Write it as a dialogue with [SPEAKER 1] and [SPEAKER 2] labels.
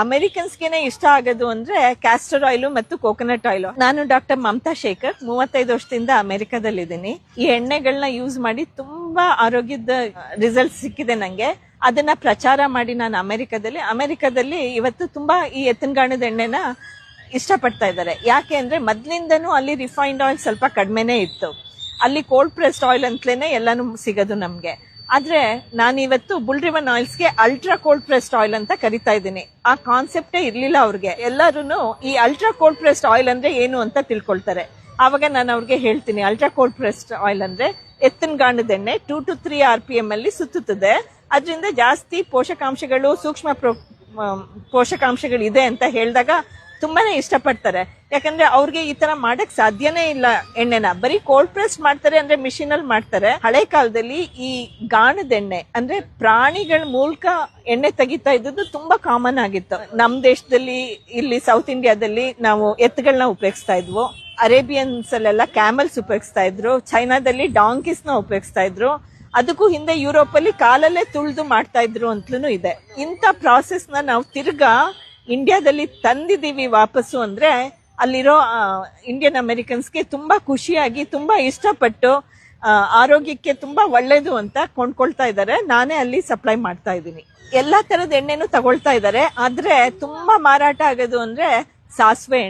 [SPEAKER 1] ಅಮೆರಿಕನ್ಸ್ಗೆನೆ ಇಷ್ಟ ಆಗೋದು ಅಂದ್ರೆ ಕ್ಯಾಸ್ಟರ್ ಆಯಿಲ್ ಮತ್ತು ಕೋಕೋನಟ್ ಆಯಿಲ್. ನಾನು ಡಾಕ್ಟರ್ ಮಮತಾ ಶೇಖರ್, 35 ವರ್ಷದಿಂದ ಅಮೆರಿಕದಲ್ಲಿದ್ದೀನಿ. ಈ ಎಣ್ಣೆಗಳನ್ನ ಯೂಸ್ ಮಾಡಿ ತುಂಬಾ ಆರೋಗ್ಯದ ರಿಸಲ್ಟ್ ಸಿಕ್ಕಿದೆ ನಂಗೆ. ಅದನ್ನ ಪ್ರಚಾರ ಮಾಡಿ ನಾನು ಅಮೆರಿಕದಲ್ಲಿ ಇವತ್ತು ತುಂಬಾ ಈ ಎತ್ತಿನಗಾಣದ ಎಣ್ಣೆನ ಇಷ್ಟಪಡ್ತಾ ಇದ್ದಾರೆ. ಯಾಕೆ ಅಂದ್ರೆ ಮೊದ್ಲಿಂದನೂ ಅಲ್ಲಿ ರಿಫೈನ್ಡ್ ಆಯಿಲ್ ಸ್ವಲ್ಪ ಕಡಿಮೆನೇ ಇತ್ತು. ಅಲ್ಲಿ ಕೋಲ್ಡ್ ಪ್ರೆಸ್ಡ್ ಆಯಿಲ್ ಅಂತಲೇನೆ ಎಲ್ಲಾನು ಸಿಗೋದು ನಮ್ಗೆ. ಆದ್ರೆ ನಾನಿವತ್ತು bull ರಿವನ್ ಆಯಿಲ್ಸ್ಗೆ ultra cold pressed oil ಅಂತ ಕರಿತಾ ಇದ್ದೀನಿ. ಆ ಕಾನ್ಸೆಪ್ಟೇ ಇರ್ಲಿಲ್ಲ ಅವ್ರಿಗೆ. ಎಲ್ಲರೂ ಈ ಅಲ್ಟ್ರಾ ಕೋಲ್ಡ್ ಪ್ರೆಸ್ಡ್ ಆಯಿಲ್ ಅಂದ್ರೆ ಏನು ಅಂತ ತಿಳ್ಕೊಳ್ತಾರೆ. ಆವಾಗ ನಾನು ಅವ್ರಿಗೆ ಹೇಳ್ತೀನಿ, ಅಲ್ಟ್ರಾ ಕೋಲ್ಡ್ ಪ್ರೆಸ್ಡ್ ಆಯಿಲ್ ಅಂದ್ರೆ ಎತ್ತಿನಗಾಣದ ಎಣ್ಣೆ 2 to 3 RPM ಅಲ್ಲಿ ಸುತ್ತುತ್ತದೆ. ಅದರಿಂದ ಜಾಸ್ತಿ ಪೋಷಕಾಂಶಗಳು, ಸೂಕ್ಷ್ಮ ಪೋಷಕಾಂಶಗಳು ಇದೆ ಅಂತ ಹೇಳಿದಾಗ ತುಂಬಾನೇ ಇಷ್ಟಪಡ್ತಾರೆ. ಯಾಕಂದ್ರೆ ಅವ್ರಿಗೆ ಈ ತರ ಮಾಡಕ್ ಸಾಧ್ಯನೇ ಇಲ್ಲ. ಎಣ್ಣೆನ ಬರೀ ಕೋಲ್ಡ್ ಪ್ರೆಸ್ ಮಾಡ್ತಾರೆ, ಅಂದ್ರೆ ಮಿಷಿನ್ ಅಲ್ಲಿ ಮಾಡ್ತಾರೆ. ಹಳೆ ಕಾಲದಲ್ಲಿ ಈ ಗಾಣದ ಎಣ್ಣೆ ಅಂದ್ರೆ ಪ್ರಾಣಿಗಳ ಮೂಲಕ ಎಣ್ಣೆ ತೆಗಿತಾ ಇದ್ದದ್ದು ತುಂಬಾ ಕಾಮನ್ ಆಗಿತ್ತು. ನಮ್ ದೇಶದಲ್ಲಿ ಇಲ್ಲಿ ಸೌತ್ ಇಂಡಿಯಾದಲ್ಲಿ ನಾವು ಎತ್ತುಗಳನ್ನ ಉಪಯೋಗಿಸ್ತಾ ಇದ್ವು. ಅರೇಬಿಯನ್ಸ್ ಅಲ್ಲೆಲ್ಲ ಕ್ಯಾಮಲ್ಸ್ ಉಪಯೋಗಿಸ್ತಾ ಇದ್ರು. ಚೈನಾದಲ್ಲಿ ಡಾಂಕೀಸ್ ನ ಉಪಯೋಗಿಸ್ತಾ ಇದ್ರು. ಅದಕ್ಕೂ ಹಿಂದೆ ಯುರೋಪ್ ಅಲ್ಲಿ ಕಾಲಲ್ಲೇ ತುಳಿದು ಮಾಡ್ತಾ ಇದ್ರು ಅಂತಲೂ ಇದೆ. ಇಂಥ ಪ್ರಾಸೆಸ್ ನ ನಾವು ತಿರ್ಗಾ ಇಂಡಿಯಾದಲ್ಲಿ ತಂದಿದ್ದೀವಿ ವಾಪಸ್ಸು ಅಂದ್ರೆ ಅಲ್ಲಿರೋ ಇಂಡಿಯನ್ ಅಮೆರಿಕನ್ಸ್ಗೆ ತುಂಬಾ ಖುಷಿಯಾಗಿ, ತುಂಬಾ ಇಷ್ಟಪಟ್ಟು, ಆರೋಗ್ಯಕ್ಕೆ ತುಂಬಾ ಒಳ್ಳೇದು ಅಂತ ಕೊಂಡ್ಕೊಳ್ತಾ ಇದ್ದಾರೆ. ನಾನೇ ಅಲ್ಲಿ ಸಪ್ಲೈ ಮಾಡ್ತಾ ಇದ್ದೀನಿ. ಎಲ್ಲಾ ತರದ ಎಣ್ಣೆನೂ ತಗೊಳ್ತಾ ಇದ್ದಾರೆ. ಆದ್ರೆ ತುಂಬಾ ಮಾರಾಟ ಆಗೋದು ಅಂದ್ರೆ ಸಾಸಿವೆ ಎಣ್ಣೆ.